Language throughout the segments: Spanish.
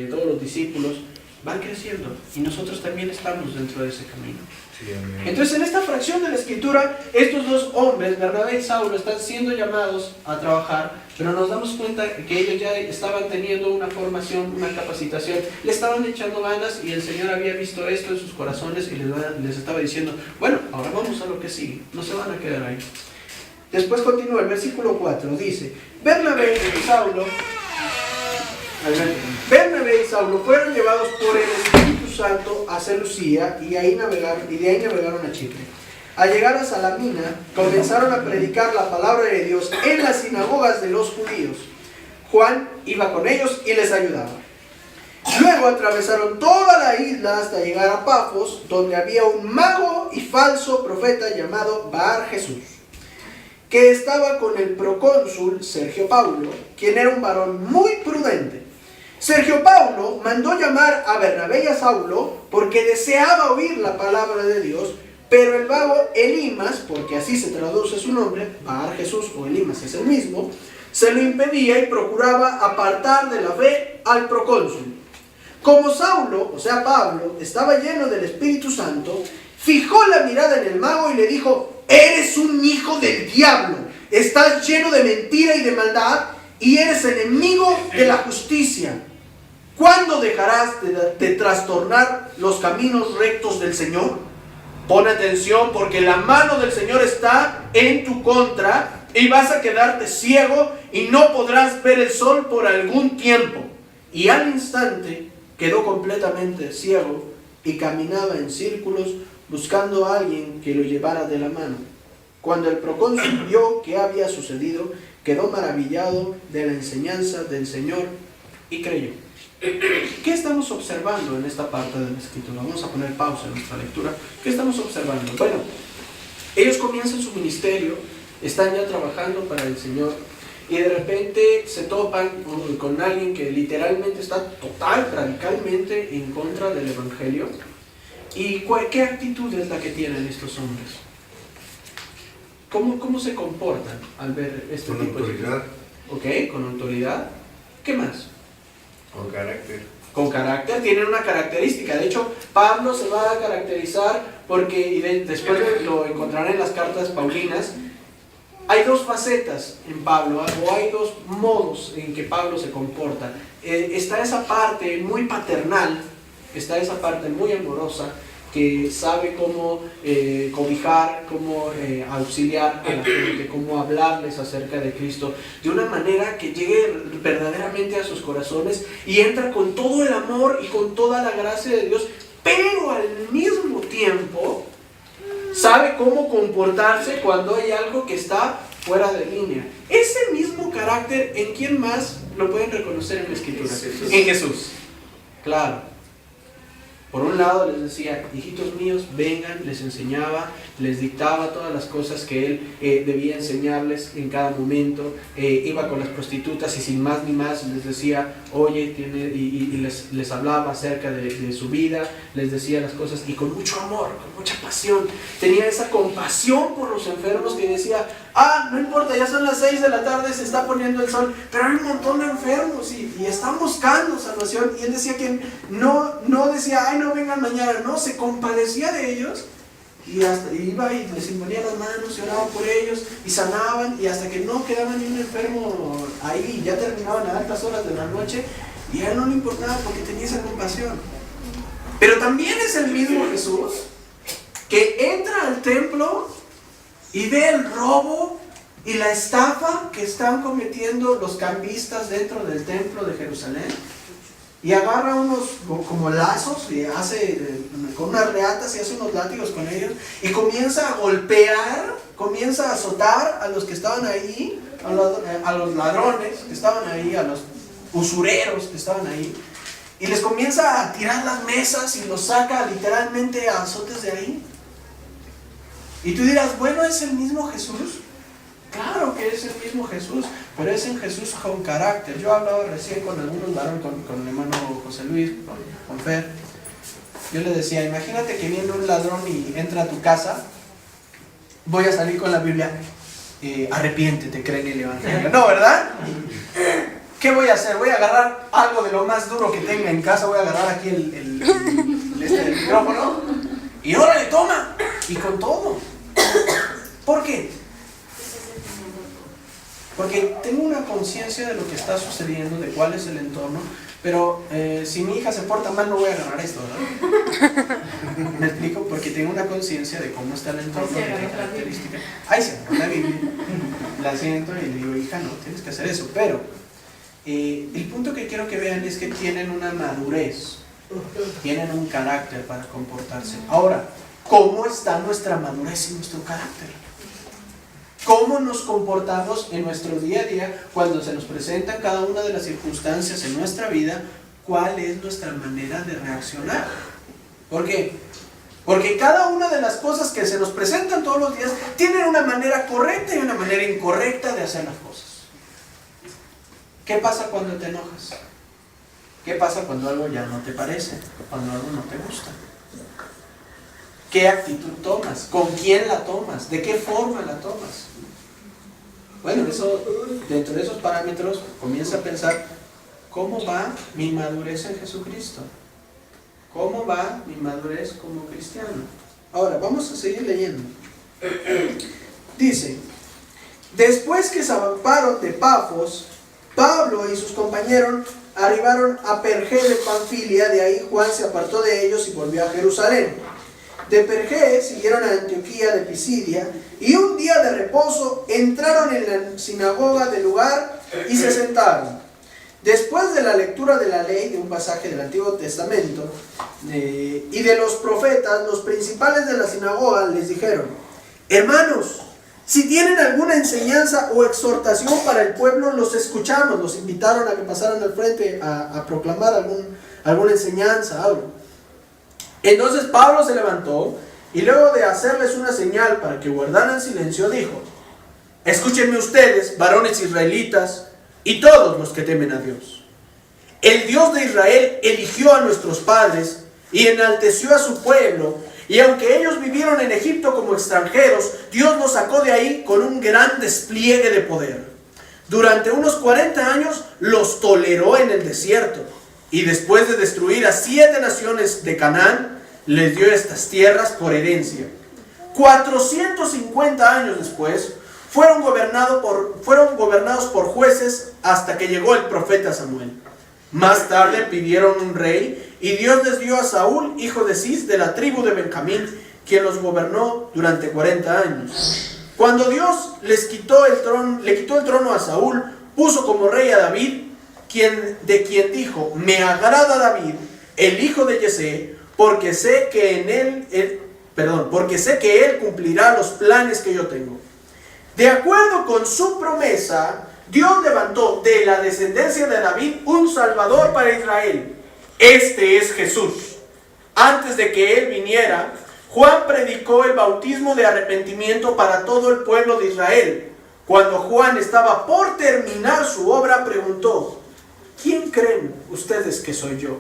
todos los discípulos van creciendo y nosotros también estamos dentro de ese camino. Entonces, en esta fracción de la escritura, estos dos hombres, Bernabé y Saulo, están siendo llamados a trabajar, pero nos damos cuenta que ellos ya estaban teniendo una formación, una capacitación, le estaban echando ganas y el Señor había visto esto en sus corazones y les estaba diciendo, bueno, ahora vamos a lo que sigue, no se van a quedar ahí. Después continúa el versículo 4, dice, Bernabé y Saulo fueron llevados por el Espíritu Santo a Seleucia y de ahí navegaron a Chipre. Al llegar a Salamina, comenzaron a predicar la palabra de Dios en las sinagogas de los judíos. Juan iba con ellos y les ayudaba. Luego atravesaron toda la isla hasta llegar a Pafos, donde había un mago y falso profeta llamado Bar Jesús, que estaba con el procónsul Sergio Paulo, quien era un varón muy prudente. Sergio Paulo mandó llamar a Bernabé y a Saulo porque deseaba oír la palabra de Dios, pero el vago Elimas, porque así se traduce su nombre, Bar Jesús o Elimas es el mismo, se lo impedía y procuraba apartar de la fe al procónsul. Como Saulo, o sea Pablo, estaba lleno del Espíritu Santo, fijó la mirada en el mago y le dijo, eres un hijo del diablo, estás lleno de mentira y de maldad y eres enemigo de la justicia. ¿Cuándo dejarás de trastornar los caminos rectos del Señor? Pon atención porque la mano del Señor está en tu contra y vas a quedarte ciego y no podrás ver el sol por algún tiempo. Y al instante quedó completamente ciego y caminaba en círculos buscando a alguien que lo llevara de la mano. Cuando el procónsul vio qué había sucedido, quedó maravillado de la enseñanza del Señor y creyó. ¿Qué estamos observando en esta parte de la escritura? Vamos a poner pausa en nuestra lectura. ¿Qué estamos observando? Bueno, ellos comienzan su ministerio, están ya trabajando para el Señor y de repente se topan con alguien que literalmente está radicalmente en contra del Evangelio. ¿Y qué actitud es la que tienen estos hombres? ¿Cómo se comportan al ver este tipo de autoridad? Ok, con autoridad. ¿Qué más? Con carácter. Con carácter, tienen una característica. De hecho, Pablo se va a caracterizar porque, después lo encontrarán en las cartas paulinas, hay dos facetas en Pablo, o hay dos modos en que Pablo se comporta. Está esa parte muy paternal, está esa parte muy amorosa, que sabe cómo cobijar, cómo auxiliar a la gente, cómo hablarles acerca de Cristo, de una manera que llegue verdaderamente a sus corazones y entra con todo el amor y con toda la gracia de Dios, pero al mismo tiempo sabe cómo comportarse cuando hay algo que está fuera de línea. Ese mismo carácter, ¿en quién más lo pueden reconocer en la Escritura? En Jesús. Claro. Por un lado les decía, hijitos míos, vengan, les enseñaba, les dictaba todas las cosas que él debía enseñarles en cada momento. Iba con las prostitutas y sin más ni más les decía, oye, y les hablaba acerca de su vida, les decía las cosas y con mucho amor, con mucha pasión. Tenía esa compasión por los enfermos que decía, no importa, ya son las 6 de la tarde, se está poniendo el sol, pero hay un montón de enfermos y están buscando salvación. Y él decía que no decía, no vengan mañana, no, se compadecía de ellos y hasta iba y les imponía las manos y oraba por ellos y sanaban, y hasta que no quedaba ni un enfermo ahí, ya terminaban a altas horas de la noche y a él no le importaba porque tenía esa compasión. Pero también es el mismo Jesús que entra al templo y ve el robo y la estafa que están cometiendo los cambistas dentro del templo de Jerusalén. Y agarra unos como lazos y hace con unas reatas y hace unos látigos con ellos y comienza a golpear, comienza a azotar a los que estaban ahí, a los ladrones que estaban ahí, a los usureros que estaban ahí, y les comienza a tirar las mesas y los saca literalmente a azotes de ahí. Y tú dirás, bueno, ¿es el mismo Jesús? Claro que es el mismo Jesús, pero es un Jesús con carácter. Yo hablaba recién con algunos varones, con el hermano José Luis, con Fer. Yo le decía, imagínate que viene un ladrón y entra a tu casa. Voy a salir con la Biblia, arrepiéntete, cree en el Evangelio. No, ¿verdad? ¿qué voy a hacer? Voy a agarrar algo de lo más duro que tenga en casa, voy a agarrar aquí el micrófono y órale, toma, y con todo. ¿Por qué? Porque tengo una conciencia de lo que está sucediendo, de cuál es el entorno, pero si mi hija se porta mal no voy a agarrar esto, ¿verdad? ¿Me explico? Porque tengo una conciencia de cómo está el entorno, de qué característica. Ahí se agarra la Biblia, la siento y le digo, hija, no, tienes que hacer eso. Pero el punto que quiero que vean es que tienen una madurez, tienen un carácter para comportarse. Ahora, ¿cómo está nuestra madurez y nuestro carácter? ¿Cómo nos comportamos en nuestro día a día cuando se nos presentan cada una de las circunstancias en nuestra vida? ¿Cuál es nuestra manera de reaccionar? ¿Por qué? Porque cada una de las cosas que se nos presentan todos los días tienen una manera correcta y una manera incorrecta de hacer las cosas. ¿Qué pasa cuando te enojas? ¿Qué pasa cuando algo ya no te parece? Cuando algo no te gusta. ¿Qué actitud tomas? ¿Con quién la tomas? ¿De qué forma la tomas? Bueno, eso, dentro de esos parámetros comienza a pensar, ¿cómo va mi madurez en Jesucristo? ¿Cómo va mi madurez como cristiano? Ahora, vamos a seguir leyendo. Dice, después que se zarparon de Pafos, Pablo y sus compañeros arribaron a Perge de Panfilia. De ahí Juan se apartó de ellos y volvió a Jerusalén. De Perge siguieron a Antioquía de Pisidia, y un día de reposo entraron en la sinagoga del lugar y se sentaron. Después de la lectura de la ley, de un pasaje del Antiguo Testamento y de los profetas, los principales de la sinagoga les dijeron: hermanos, si tienen alguna enseñanza o exhortación para el pueblo, los escuchamos. Los invitaron a que pasaran al frente a proclamar alguna enseñanza, algo. Entonces Pablo se levantó y luego de hacerles una señal para que guardaran silencio, dijo: escúchenme ustedes, varones israelitas, y todos los que temen a Dios. El Dios de Israel eligió a nuestros padres y enalteció a su pueblo, y aunque ellos vivieron en Egipto como extranjeros, Dios los sacó de ahí con un gran despliegue de poder. Durante unos 40 años los toleró en el desierto, y después de destruir a 7 naciones de Canaán, les dio estas tierras por herencia. 450 años después, fueron gobernados por jueces hasta que llegó el profeta Samuel. Más tarde pidieron un rey, y Dios les dio a Saúl, hijo de Cis, de la tribu de Benjamín, quien los gobernó durante 40 años. Cuando Dios le quitó el trono a Saúl, puso como rey a David, de quien dijo: me agrada David, el hijo de Yesé, porque sé que él cumplirá los planes que yo tengo. De acuerdo con su promesa, Dios levantó de la descendencia de David un Salvador para Israel. Este es Jesús. Antes de que él viniera, Juan predicó el bautismo de arrepentimiento para todo el pueblo de Israel. Cuando Juan estaba por terminar su obra, preguntó: ¿quién creen ustedes que soy yo?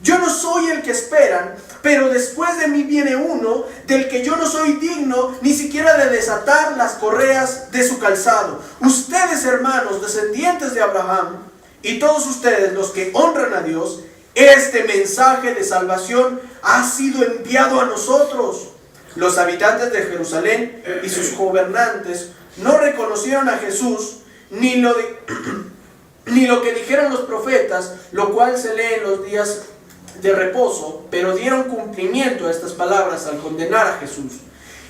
Yo no soy el que esperan, pero después de mí viene uno del que yo no soy digno ni siquiera de desatar las correas de su calzado. Ustedes, hermanos, descendientes de Abraham, y todos ustedes los que honran a Dios, este mensaje de salvación ha sido enviado a nosotros. Los habitantes de Jerusalén y sus gobernantes no reconocieron a Jesús ni lo que dijeron los profetas, lo cual se lee en los días de reposo, pero dieron cumplimiento a estas palabras al condenar a Jesús.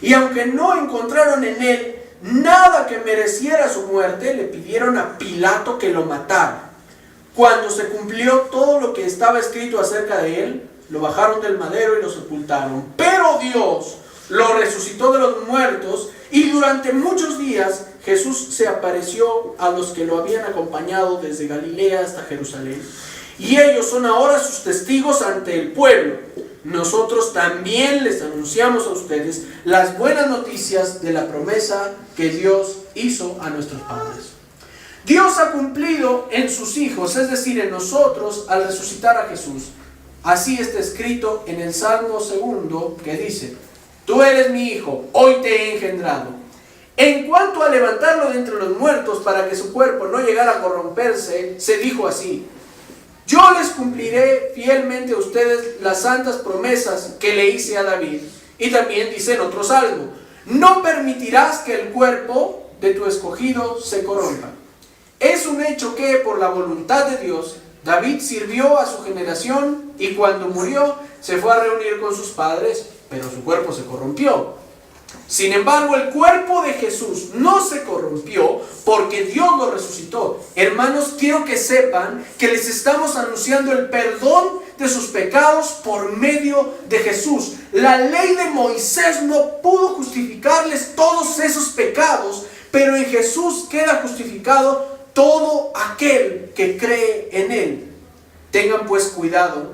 Y aunque no encontraron en él nada que mereciera su muerte, le pidieron a Pilato que lo matara. Cuando se cumplió todo lo que estaba escrito acerca de él, lo bajaron del madero y lo sepultaron. Pero Dios lo resucitó de los muertos, y durante muchos días Jesús se apareció a los que lo habían acompañado desde Galilea hasta Jerusalén. Y ellos son ahora sus testigos ante el pueblo. Nosotros también les anunciamos a ustedes las buenas noticias de la promesa que Dios hizo a nuestros padres. Dios ha cumplido en sus hijos, es decir, en nosotros, al resucitar a Jesús. Así está escrito en el Salmo 2, que dice: tú eres mi hijo, hoy te he engendrado. En cuanto a levantarlo de entre los muertos para que su cuerpo no llegara a corromperse, se dijo así: yo les cumpliré fielmente a ustedes las santas promesas que le hice a David. Y también dice en otro salmo: no permitirás que el cuerpo de tu escogido se corrompa. Es un hecho que por la voluntad de Dios David sirvió a su generación y cuando murió se fue a reunir con sus padres, pero su cuerpo se corrompió. Sin embargo, el cuerpo de Jesús no se corrompió porque Dios lo resucitó. Hermanos, quiero que sepan que les estamos anunciando el perdón de sus pecados por medio de Jesús. La ley de Moisés no pudo justificarles todos esos pecados, pero en Jesús queda justificado todo aquel que cree en Él. Tengan pues cuidado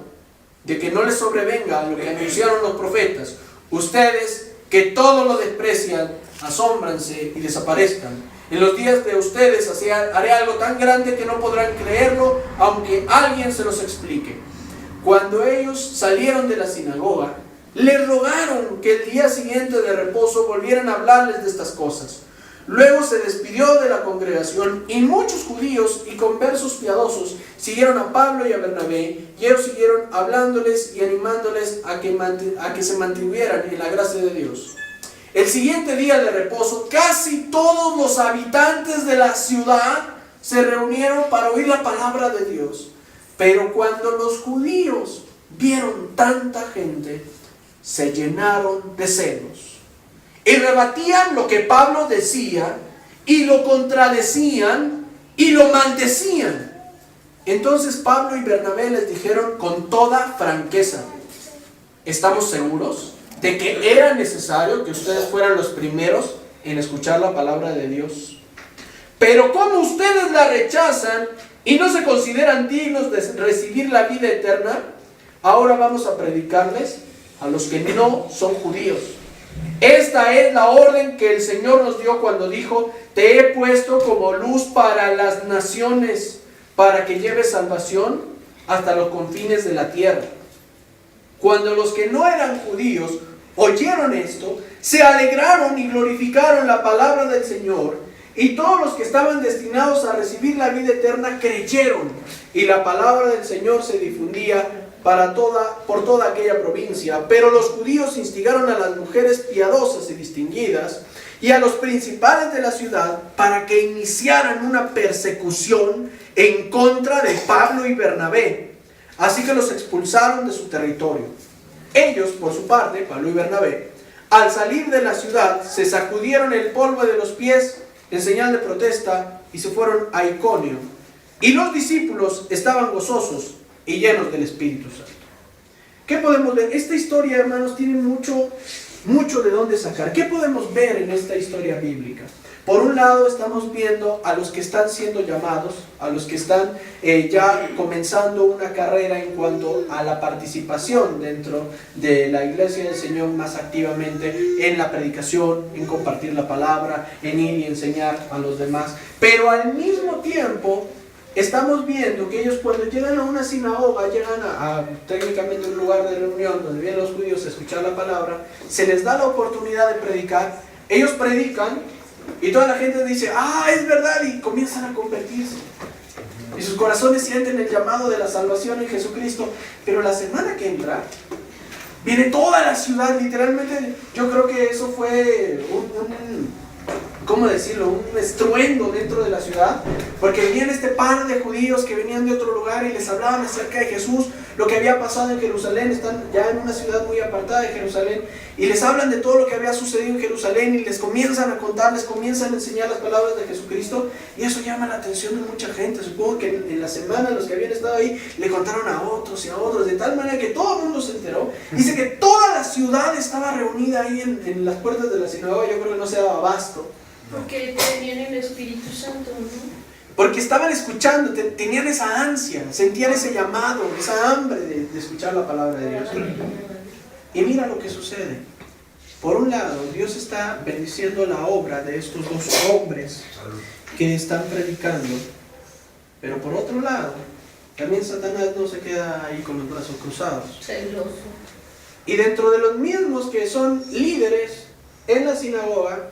de que no les sobrevenga lo que anunciaron los profetas. Ustedes que todo lo desprecian, asómbranse y desaparezcan. En los días de ustedes haré algo tan grande que no podrán creerlo, aunque alguien se los explique. Cuando ellos salieron de la sinagoga, les rogaron que el día siguiente de reposo volvieran a hablarles de estas cosas. Luego se despidió de la congregación y muchos judíos y conversos piadosos siguieron a Pablo y a Bernabé, y ellos siguieron hablándoles y animándoles a que se mantuvieran en la gracia de Dios. El siguiente día de reposo, casi todos los habitantes de la ciudad se reunieron para oír la palabra de Dios. Pero cuando los judíos vieron tanta gente, se llenaron de celos y rebatían lo que Pablo decía y lo contradecían y lo maldecían. Entonces Pablo y Bernabé les dijeron con toda franqueza: ¿estamos seguros de que era necesario que ustedes fueran los primeros en escuchar la palabra de Dios? Pero como ustedes la rechazan y no se consideran dignos de recibir la vida eterna, ahora vamos a predicarles a los que no son judíos. Esta es la orden que el Señor nos dio cuando dijo: te he puesto como luz para las naciones, para que lleves salvación hasta los confines de la tierra. Cuando los que no eran judíos oyeron esto, se alegraron y glorificaron la palabra del Señor, y todos los que estaban destinados a recibir la vida eterna creyeron, y la palabra del Señor se difundía por toda aquella provincia. Pero los judíos instigaron a las mujeres piadosas y distinguidas y a los principales de la ciudad para que iniciaran una persecución en contra de Pablo y Bernabé. Así que los expulsaron de su territorio. Ellos, por su parte, Pablo y Bernabé, al salir de la ciudad, se sacudieron el polvo de los pies en señal de protesta y se fueron a Iconio. Y los discípulos estaban gozosos y llenos del Espíritu Santo. ¿Qué podemos ver? Esta historia, hermanos, tiene mucho de dónde sacar. ¿Qué podemos ver en esta historia bíblica? Por un lado, estamos viendo a los que están siendo llamados, a los que están ya comenzando una carrera en cuanto a la participación dentro de la iglesia del Señor más activamente en la predicación, en compartir la palabra, en ir y enseñar a los demás. Pero al mismo tiempo, estamos viendo que ellos cuando llegan a una sinagoga, llegan a técnicamente un lugar de reunión donde vienen los judíos a escuchar la palabra, se les da la oportunidad de predicar, ellos predican y toda la gente dice: ¡ah, es verdad! Y comienzan a convertirse. Y sus corazones sienten el llamado de la salvación en Jesucristo. Pero la semana que entra, viene toda la ciudad, literalmente. Yo creo que eso fue ¿cómo decirlo? Un estruendo dentro de la ciudad, porque venían este par de judíos que venían de otro lugar y les hablaban acerca de Jesús, lo que había pasado en Jerusalén. Están ya en una ciudad muy apartada de Jerusalén y les hablan de todo lo que había sucedido en Jerusalén y les comienzan a contar, les comienzan a enseñar las palabras de Jesucristo, y eso llama la atención de mucha gente. Supongo que en la semana los que habían estado ahí le contaron a otros y a otros, de tal manera que todo el mundo se enteró. Dice que toda la ciudad estaba reunida ahí en las puertas de la sinagoga. Yo creo que no se daba abasto. Porque tenían el Espíritu Santo, ¿no? Porque estaban escuchando, tenían esa ansia, sentían ese llamado, esa hambre de escuchar la palabra de Dios. Y mira lo que sucede. Por un lado, Dios está bendiciendo la obra de estos dos hombres que están predicando. Pero por otro lado, también Satanás no se queda ahí con los brazos cruzados. Celoso. Y dentro de los mismos que son líderes en la sinagoga,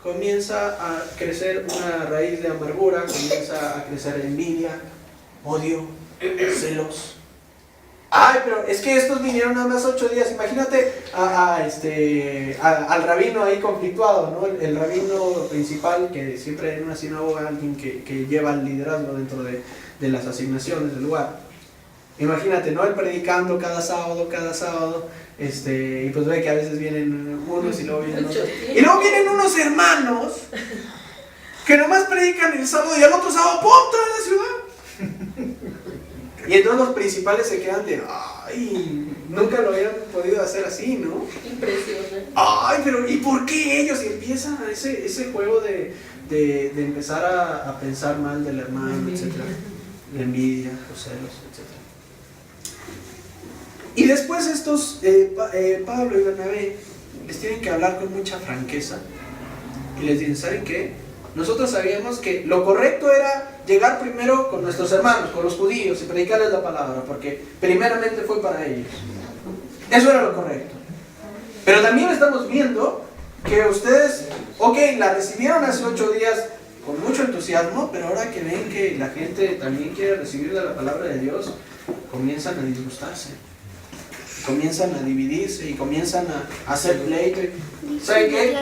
comienza a crecer una raíz de amargura, comienza a crecer envidia, odio, celos. Ay, pero es que estos vinieron nada más 8 días. Imagínate al rabino ahí conflictuado, ¿no? El rabino principal, que siempre en una sinagoga, alguien que lleva el liderazgo dentro de las asignaciones del lugar. Imagínate, ¿no? Él predicando cada sábado, y pues ve que a veces vienen unos y luego vienen otros. Y luego vienen unos hermanos que nomás predican el sábado y al otro sábado, ¡pum!, toda la ciudad. Y entonces los principales se quedan de, ay, nunca lo habían podido hacer así, ¿no? Impresionante. Ay, pero ¿y por qué ellos? Y empiezan ese juego de empezar a pensar mal del hermano, etcétera. La envidia, los celos, etcétera. Y después estos, Pablo y Bernabé, les tienen que hablar con mucha franqueza. Y les dicen, ¿saben qué? Nosotros sabíamos que lo correcto era llegar primero con nuestros hermanos, con los judíos, y predicarles la palabra, porque primeramente fue para ellos. Eso era lo correcto. Pero también estamos viendo que ustedes, ok, la recibieron hace 8 días con mucho entusiasmo, pero ahora que ven que la gente también quiere recibir de la palabra de Dios, comienzan a disgustarse, comienzan a dividirse y comienzan a hacer pleito. ¿Saben qué?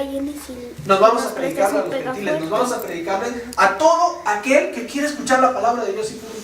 Nos vamos a predicarle a los gentiles, nos vamos a predicarles a todo aquel que quiere escuchar la palabra de Dios y punto.